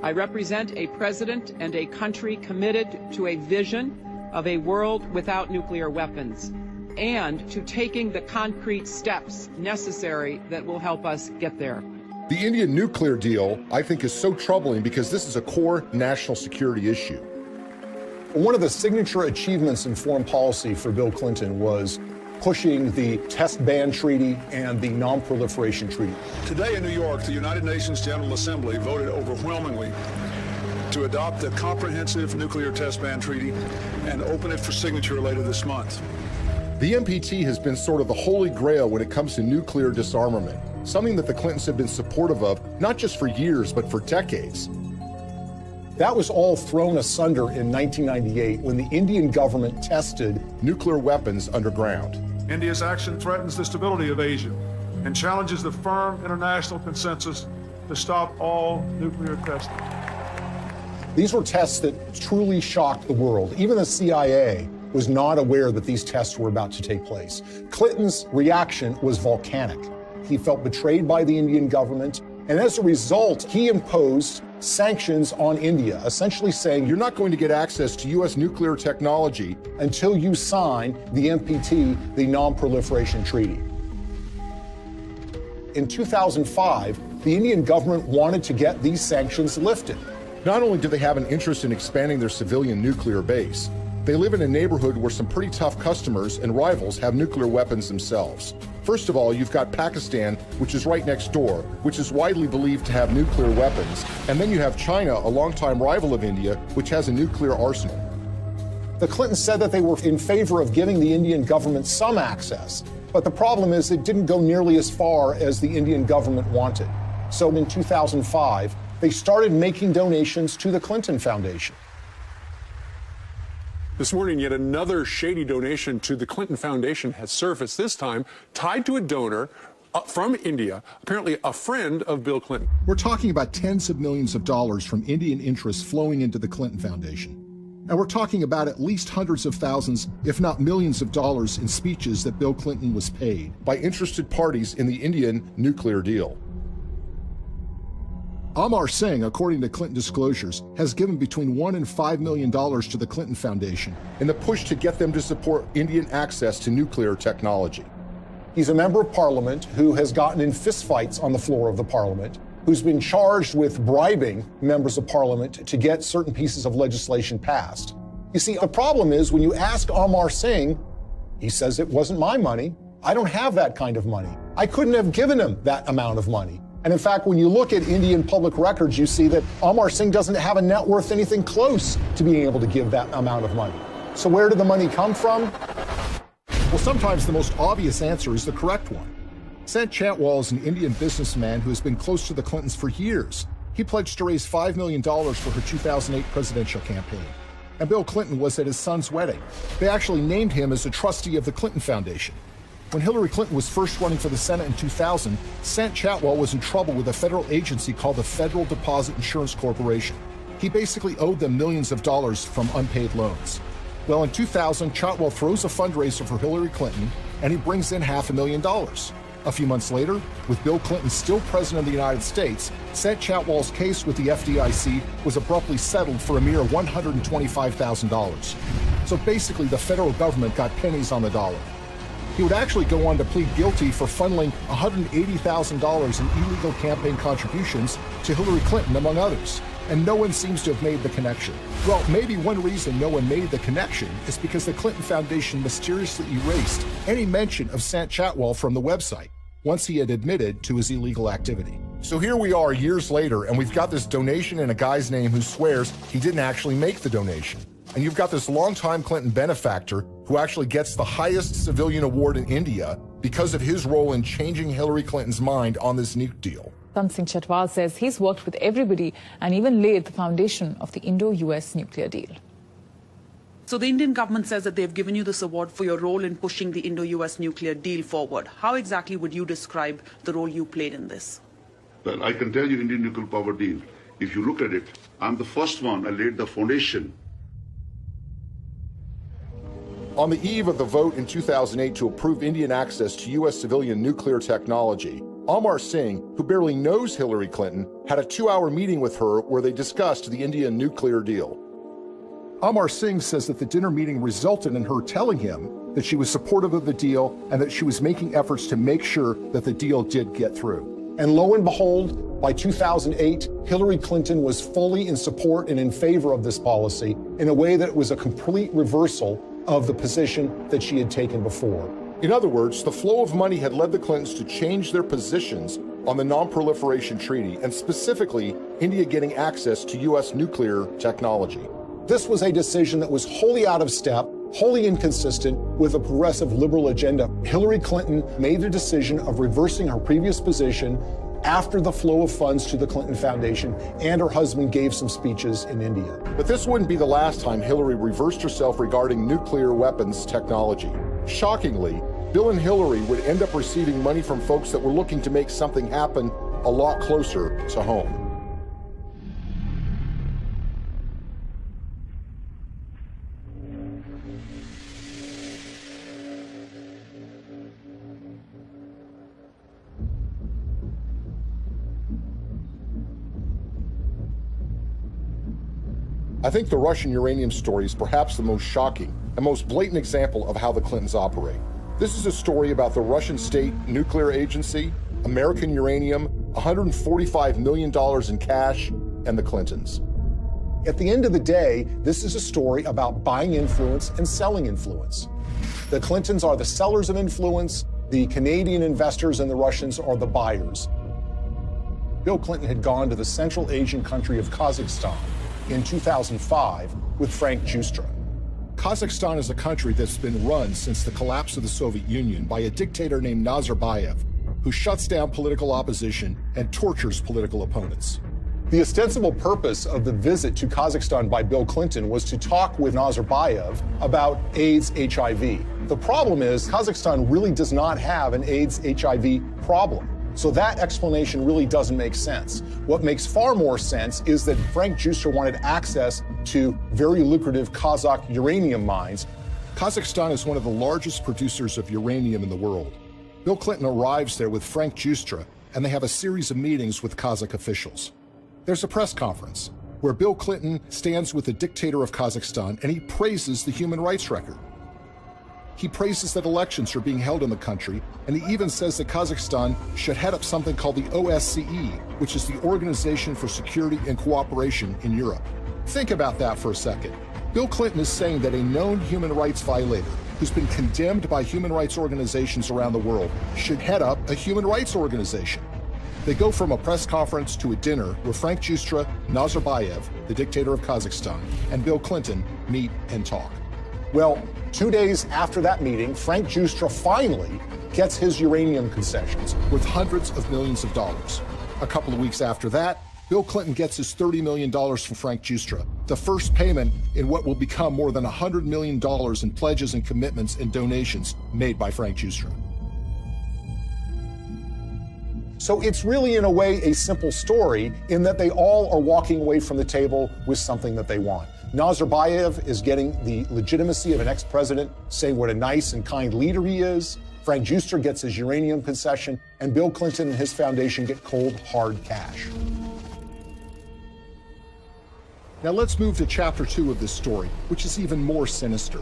I represent a president and a country committed to a vision of a world without nuclear weapons and to taking the concrete steps necessary that will help us get there. The Indian nuclear deal, I think, is so troubling because this is a core national security issue. One of the signature achievements in foreign policy for Bill Clinton was pushing the Test Ban Treaty and the Non-Proliferation Treaty. Today in New York, the United Nations General Assembly voted overwhelmingly to adopt the Comprehensive Nuclear Test Ban Treaty and open it for signature later this month. The NPT has been sort of the holy grail when it comes to nuclear disarmament, something that the Clintons have been supportive of, not just for years, but for decades. That was all thrown asunder in 1998 when the Indian government tested nuclear weapons underground. India's action threatens the stability of Asia and challenges the firm international consensus to stop all nuclear testing. These were tests that truly shocked the world. Even the CIA was not aware that these tests were about to take place. Clinton's reaction was volcanic. He felt betrayed by the Indian government, and as a result, he imposed sanctions on India, essentially saying, you're not going to get access to U.S. nuclear technology until you sign the NPT, the Non-Proliferation Treaty. In 2005, the Indian government wanted to get these sanctions lifted. Not only do they have an interest in expanding their civilian nuclear base, they live in a neighborhood where some pretty tough customers and rivals have nuclear weapons themselves. First of all, you've got Pakistan, which is right next door, which is widely believed to have nuclear weapons. And then you have China, a longtime rival of India, which has a nuclear arsenal. The Clintons said that they were in favor of giving the Indian government some access, but the problem is it didn't go nearly as far as the Indian government wanted. So in 2005, they started making donations to the Clinton Foundation. This morning, yet another shady donation to the Clinton Foundation has surfaced, this time tied to a donor from India, apparently a friend of Bill Clinton. We're talking about tens of millions of dollars from Indian interests flowing into the Clinton Foundation. And we're talking about at least hundreds of thousands, if not millions of dollars in speeches that Bill Clinton was paid by interested parties in the Indian nuclear deal. Amar Singh, according to Clinton disclosures, has given between $1 and $5 million to the Clinton Foundation in the push to get them to support Indian access to nuclear technology. He's a member of parliament who has gotten in fistfights on the floor of the parliament, who's been charged with bribing members of parliament to get certain pieces of legislation passed. You see, the problem is when you ask Amar Singh, he says it wasn't my money. I don't have that kind of money. I couldn't have given him that amount of money. And in fact, when you look at Indian public records, you see that Amar Singh doesn't have a net worth anything close to being able to give that amount of money. So where did the money come from? Well, sometimes the most obvious answer is the correct one. Sant Chantwal is an Indian businessman who has been close to the Clintons for years. He pledged to raise $5 million for her 2008 presidential campaign. And Bill Clinton was at his son's wedding. They actually named him as a trustee of the Clinton Foundation. When Hillary Clinton was first running for the Senate in 2000, Sant Chantwal was in trouble with a federal agency called the Federal Deposit Insurance Corporation. He basically owed them millions of dollars from unpaid loans. Well, in 2000, Chantwal throws a fundraiser for Hillary Clinton, and he brings in $500,000. A few months later, with Bill Clinton still president of the United States, Sant Chantwal's case with the FDIC was abruptly settled for a mere $125,000. So basically, the federal government got pennies on the dollar. He would actually go on to plead guilty for funneling $180,000 in illegal campaign contributions to Hillary Clinton, among others. And no one seems to have made the connection. Well, maybe one reason no one made the connection is because the Clinton Foundation mysteriously erased any mention of Sant Chantwal from the website once he had admitted to his illegal activity. So here we are years later, and we've got this donation in a guy's name who swears he didn't actually make the donation. And you've got this longtime Clinton benefactor who actually gets the highest civilian award in India because of his role in changing Hillary Clinton's mind on this nuke deal. Sant Chantwal says he's worked with everybody and even laid the foundation of the Indo-US nuclear deal. So the Indian government says that they've given you this award for your role in pushing the Indo-US nuclear deal forward. How exactly would you describe the role you played in this? Well, I can tell you Indian nuclear power deal. If you look at it, I'm the first one. I laid the foundation. On the eve of the vote in 2008 to approve Indian access to U.S. civilian nuclear technology, Amar Singh, who barely knows Hillary Clinton, had a 2-hour meeting with her where they discussed the Indian nuclear deal. Amar Singh says that the dinner meeting resulted in her telling him that she was supportive of the deal and that she was making efforts to make sure that the deal did get through. And lo and behold, by 2008, Hillary Clinton was fully in support and in favor of this policy in a way that was a complete reversal of the position that she had taken before. In other words, the flow of money had led the Clintons to change their positions on the Non-Proliferation Treaty, and specifically, India getting access to U.S. nuclear technology. This was a decision that was wholly out of step, wholly inconsistent with a progressive liberal agenda. Hillary Clinton made a decision of reversing her previous position after the flow of funds to the Clinton Foundation, and her husband gave some speeches in India. But this wouldn't be the last time Hillary reversed herself regarding nuclear weapons technology. Shockingly, Bill and Hillary would end up receiving money from folks that were looking to make something happen a lot closer to home. I think the Russian uranium story is perhaps the most shocking and most blatant example of how the Clintons operate. This is a story about the Russian State Nuclear Agency, American uranium, $145 million in cash, and the Clintons. At the end of the day, this is a story about buying influence and selling influence. The Clintons are the sellers of influence, the Canadian investors and the Russians are the buyers. Bill Clinton had gone to the Central Asian country of Kazakhstan in 2005 with Frank Justra. Kazakhstan is a country that's been run since the collapse of the Soviet Union by a dictator named Nazarbayev, who shuts down political opposition and tortures political opponents. The ostensible purpose of the visit to Kazakhstan by Bill Clinton was to talk with Nazarbayev about AIDS, HIV. The problem is Kazakhstan really does not have an AIDS, HIV problem. So that explanation really doesn't make sense. What makes far more sense is that Frank Giustra wanted access to very lucrative Kazakh uranium mines. Kazakhstan is one of the largest producers of uranium in the world. Bill Clinton arrives there with Frank Giustra, and they have a series of meetings with Kazakh officials. There's a press conference where Bill Clinton stands with the dictator of Kazakhstan and he praises the human rights record. He praises that elections are being held in the country, and he even says that Kazakhstan should head up something called the OSCE, which is the Organization for Security and Cooperation in Europe. Think about that for a second. Bill Clinton is saying that a known human rights violator who's been condemned by human rights organizations around the world should head up a human rights organization. They go from a press conference to a dinner where Frank Giustra, Nazarbayev, the dictator of Kazakhstan, and Bill Clinton meet and talk. Well, 2 days after that meeting, Frank Giustra finally gets his uranium concessions worth hundreds of millions of dollars. A couple of weeks after that, Bill Clinton gets his $30 million from Frank Giustra, the first payment in what will become more than $100 million in pledges and commitments and donations made by Frank Giustra. So it's really, in a way, a simple story in that they all are walking away from the table with something that they want. Nazarbayev is getting the legitimacy of an ex-president, saying what a nice and kind leader he is. Frank Giustra gets his uranium concession, and Bill Clinton and his foundation get cold, hard cash. Now let's move to chapter 2 of this story, which is even more sinister.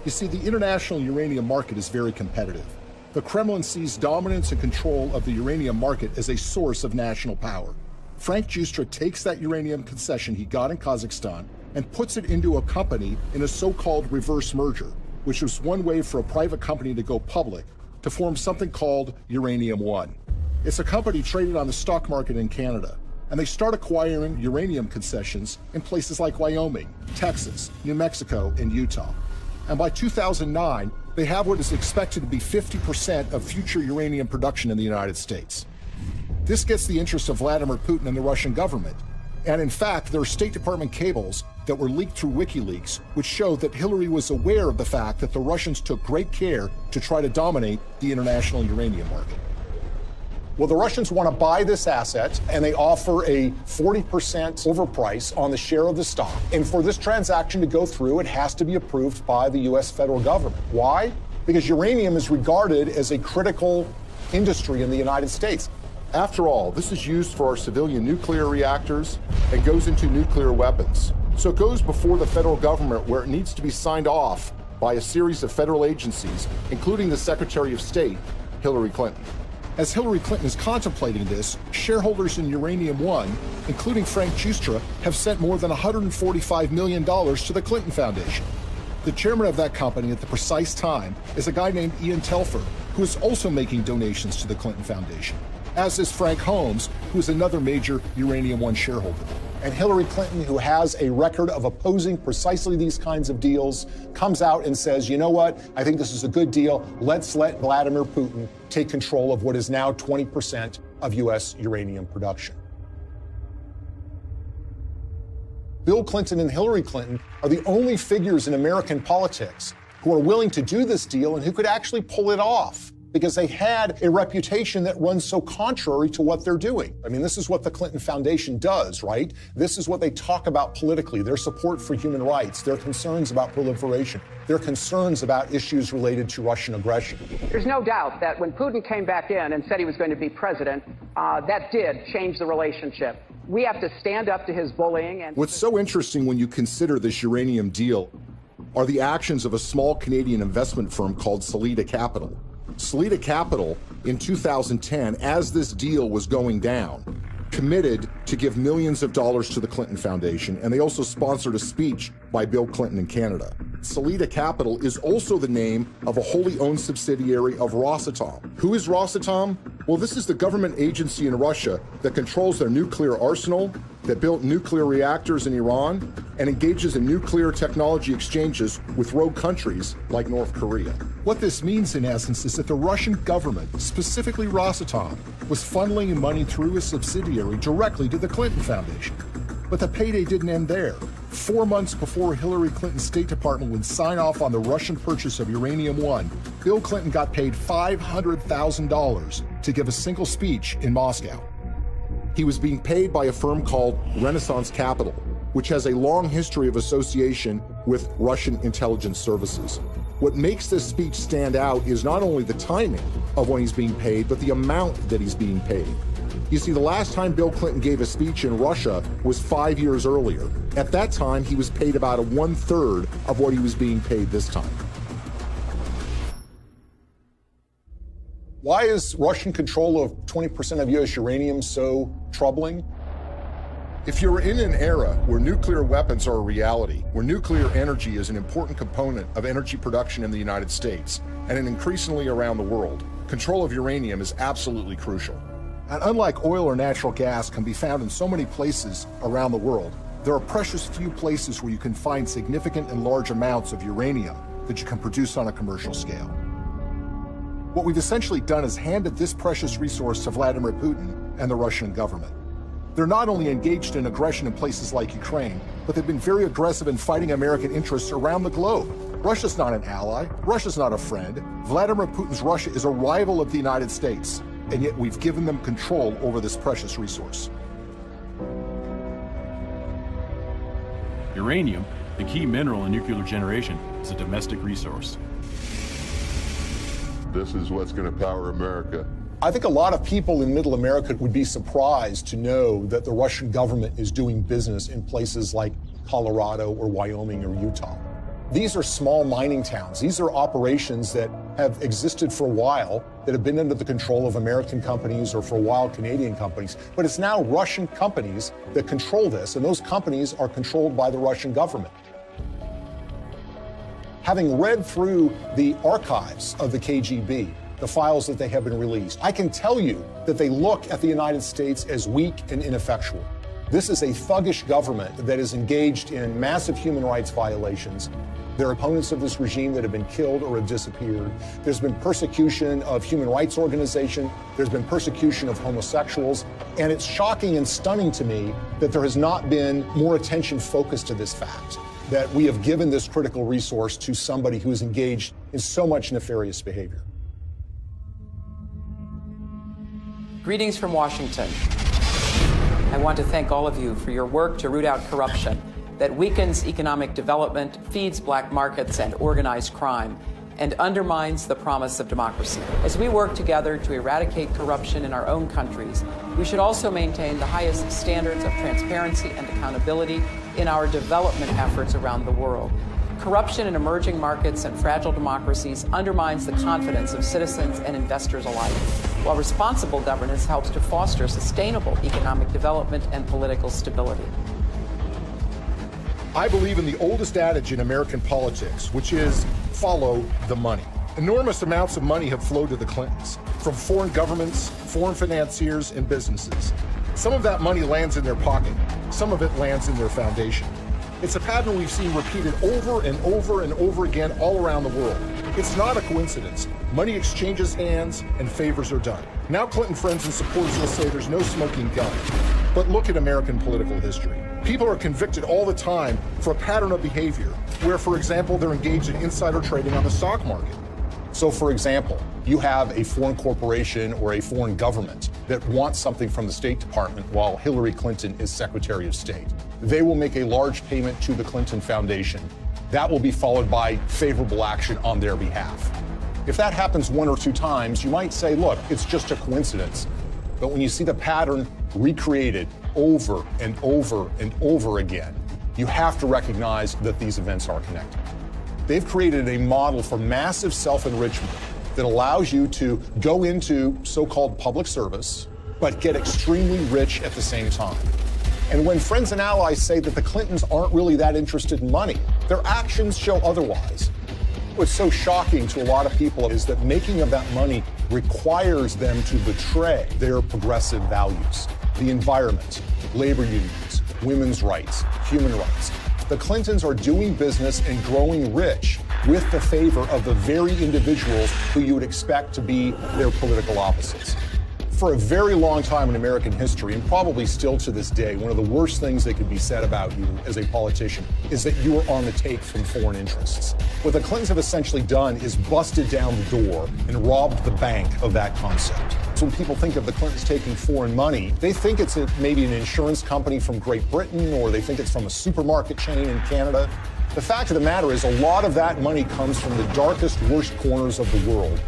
You see, the international uranium market is very competitive. The Kremlin sees dominance and control of the uranium market as a source of national power. Frank Giustra takes that uranium concession he got in Kazakhstan and puts it into a company in a so-called reverse merger, which was one way for a private company to go public to form something called Uranium One. It's a company traded on the stock market in Canada, and they start acquiring uranium concessions in places like Wyoming, Texas, New Mexico, and Utah. And by 2009, they have what is expected to be 50% of future uranium production in the United States. This gets the interest of Vladimir Putin and the Russian government. And in fact, there are State Department cables that were leaked through WikiLeaks, which show that Hillary was aware of the fact that the Russians took great care to try to dominate the international uranium market. Well, the Russians want to buy this asset, and they offer a 40% overprice on the share of the stock. And for this transaction to go through, it has to be approved by the U.S. federal government. Why? Because uranium is regarded as a critical industry in the United States. After all, this is used for our civilian nuclear reactors and goes into nuclear weapons. So it goes before the federal government, where it needs to be signed off by a series of federal agencies, including the Secretary of State, Hillary Clinton. As Hillary Clinton is contemplating this, shareholders in Uranium One, including Frank Giustra, have sent more than $145 million to the Clinton Foundation. The chairman of that company at the precise time is a guy named Ian Telfer, who is also making donations to the Clinton Foundation, as is Frank Holmes, who is another major Uranium One shareholder. And Hillary Clinton, who has a record of opposing precisely these kinds of deals, comes out and says, you know what, I think this is a good deal. Let's let Vladimir Putin take control of what is now 20% of U.S. uranium production. Bill Clinton and Hillary Clinton are the only figures in American politics who are willing to do this deal and who could actually pull it off, because they had a reputation that runs so contrary to what they're doing. I mean, this is what the Clinton Foundation does, right? This is what they talk about politically, their support for human rights, their concerns about proliferation, their concerns about issues related to Russian aggression. There's no doubt that when Putin came back in and said he was going to be president, that did change the relationship. We have to stand up to his bullying. And what's so interesting when you consider this uranium deal are the actions of a small Canadian investment firm called Salida Capital. Salida Capital, in 2010, as this deal was going down, committed to give millions of dollars to the Clinton Foundation, and they also sponsored a speech by Bill Clinton in Canada. Salida Capital is also the name of a wholly owned subsidiary of Rosatom. Who is Rosatom? Well, this is the government agency in Russia that controls their nuclear arsenal, that built nuclear reactors in Iran and engages in nuclear technology exchanges with rogue countries like North Korea. What this means, in essence, is that the Russian government, specifically Rosatom, was funneling money through a subsidiary directly to the Clinton Foundation. But the payday didn't end there. 4 months before Hillary Clinton's State Department would sign off on the Russian purchase of uranium-1, Bill Clinton got paid $500,000 to give a single speech in Moscow. He was being paid by a firm called Renaissance Capital, which has a long history of association with Russian intelligence services. What makes this speech stand out is not only the timing of when he's being paid, but the amount that he's being paid. You see, the last time Bill Clinton gave a speech in Russia was 5 years earlier. At that time, he was paid about 1/3 of what he was being paid this time. Why is Russian control of 20% of U.S. uranium so troubling? If you're in an era where nuclear weapons are a reality, where nuclear energy is an important component of energy production in the United States, and increasingly around the world, control of uranium is absolutely crucial. And unlike oil or natural gas can be found in so many places around the world, there are precious few places where you can find significant and large amounts of uranium that you can produce on a commercial scale. What we've essentially done is handed this precious resource to Vladimir Putin and the Russian government. They're not only engaged in aggression in places like Ukraine, but they've been very aggressive in fighting American interests around the globe. Russia's not an ally. Russia's not a friend. Vladimir Putin's Russia is a rival of the United States, and yet we've given them control over this precious resource. Uranium, the key mineral in nuclear generation, is a domestic resource. This is what's going to power America. I think a lot of people in Middle America would be surprised to know that the Russian government is doing business in places like Colorado or Wyoming or Utah. These are small mining towns. These are operations that have existed for a while, that have been under the control of American companies or for a while Canadian companies. But it's now Russian companies that control this, and those companies are controlled by the Russian government. Having read through the archives of the KGB, the files that they have been released, I can tell you that they look at the United States as weak and ineffectual. This is a thuggish government that is engaged in massive human rights violations. There are opponents of this regime that have been killed or have disappeared. There's been persecution of human rights organizations. There's been persecution of homosexuals. And it's shocking and stunning to me that there has not been more attention focused to this fact, that we have given this critical resource to somebody who is engaged in so much nefarious behavior. Greetings from Washington. I want to thank all of you for your work to root out corruption that weakens economic development, feeds black markets and organized crime, and undermines the promise of democracy. As we work together to eradicate corruption in our own countries, we should also maintain the highest standards of transparency and accountability in our development efforts around the world. Corruption in emerging markets and fragile democracies undermines the confidence of citizens and investors alike, while responsible governance helps to foster sustainable economic development and political stability. I believe in the oldest adage in American politics, which is follow the money. Enormous amounts of money have flowed to the Clintons from foreign governments, foreign financiers, and businesses. Some of that money lands in their pocket. Some of it lands in their foundation. It's a pattern we've seen repeated over and over and over again all around the world. It's not a coincidence. Money exchanges hands and favors are done. Now Clinton friends and supporters will say there's no smoking gun. But look at American political history. People are convicted all the time for a pattern of behavior where, for example, they're engaged in insider trading on the stock market. So, for example, you have a foreign corporation or a foreign government that wants something from the State Department while Hillary Clinton is Secretary of State. They will make a large payment to the Clinton Foundation. That will be followed by favorable action on their behalf. If that happens 1 or 2 times, you might say, look, it's just a coincidence. But when you see the pattern recreated over and over and over again, you have to recognize that these events are connected. They've created a model for massive self-enrichment that allows you to go into so-called public service, but get extremely rich at the same time. And when friends and allies say that the Clintons aren't really that interested in money, their actions show otherwise. What's so shocking to a lot of people is that making of that money requires them to betray their progressive values, the environment, labor unions, women's rights, human rights. The Clintons are doing business and growing rich with the favor of the very individuals who you would expect to be their political opposites. For a very long time in American history, and probably still to this day, one of the worst things that could be said about you as a politician is that you are on the take from foreign interests. What the Clintons have essentially done is busted down the door and robbed the bank of that concept. So when people think of the Clintons taking foreign money, they think it's maybe an insurance company from Great Britain, or they think it's from a supermarket chain in Canada. The fact of the matter is a lot of that money comes from the darkest, worst corners of the world.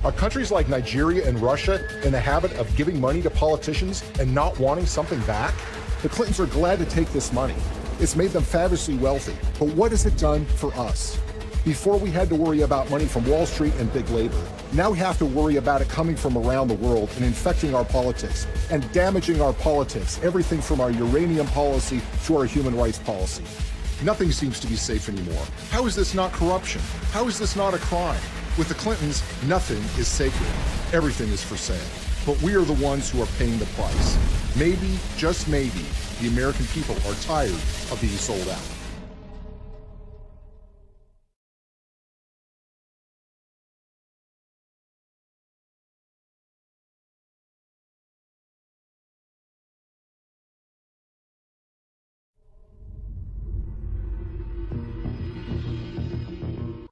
Are countries like Nigeria and Russia in the habit of giving money to politicians and not wanting something back? The Clintons are glad to take this money. It's made them fabulously wealthy. But what has it done for us? Before we had to worry about money from Wall Street and big labor. Now we have to worry about it coming from around the world and infecting our politics and damaging our politics, everything from our uranium policy to our human rights policy. Nothing seems to be safe anymore. How is this not corruption? How is this not a crime? With the Clintons, nothing is sacred. Everything is for sale. But we are the ones who are paying the price. Maybe, just maybe, the American people are tired of being sold out.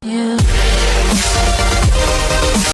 Yeah.